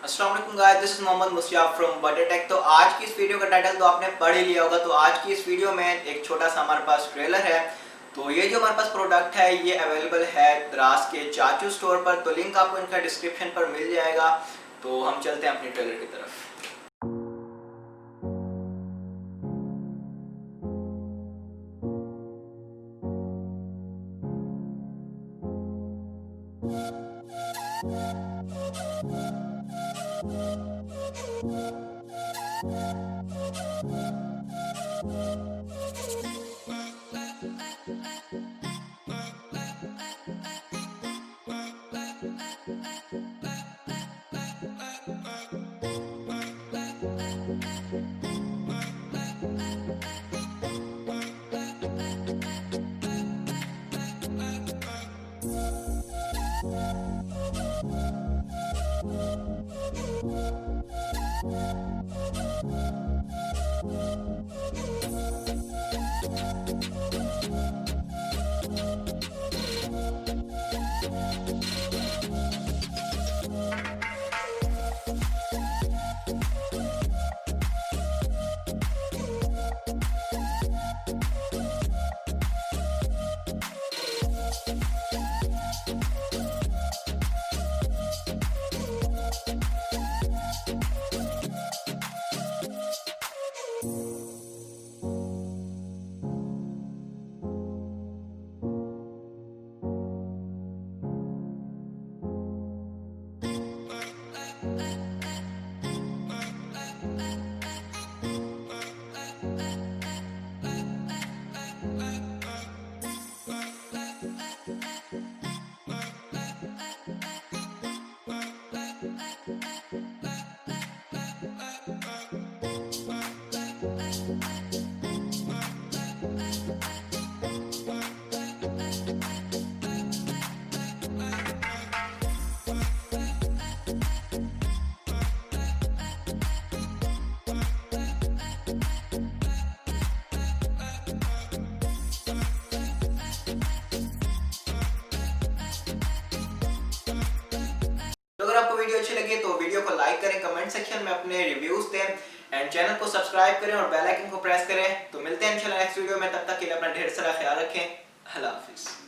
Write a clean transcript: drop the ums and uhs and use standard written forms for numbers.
अस्सलाम वालेकुम guys, this is Mohammad Musab from Buttertech. तो आज की इस वीडियो का टाइटल तो आपने पढ़ ही लिया होगा। तो आज की इस वीडियो में एक छोटा सा हमारे पास ट्रेलर है। तो ये जो हमारे पास प्रोडक्ट है ये अवेलेबल है द्रास के चाचू स्टोर पर। तो लिंक आपको इनका डिस्क्रिप्शन पर मिल जाएगा। तो हम चलते हैं अपनी ट्रेलर की तरफ। तो अगर आपको वीडियो अच्छी लगी तो वीडियो को लाइक करें, कमेंट सेक्शन में अपने रिव्यूज दें एंड चैनल को सब्सक्राइब करें और बेल आइकन को प्रेस करें। तो मिलते हैं इंशाल्लाह नेक्स्ट वीडियो में। तब तक के लिए अपना ढेर सारा ख्याल रखें। अल्लाह हाफिज़।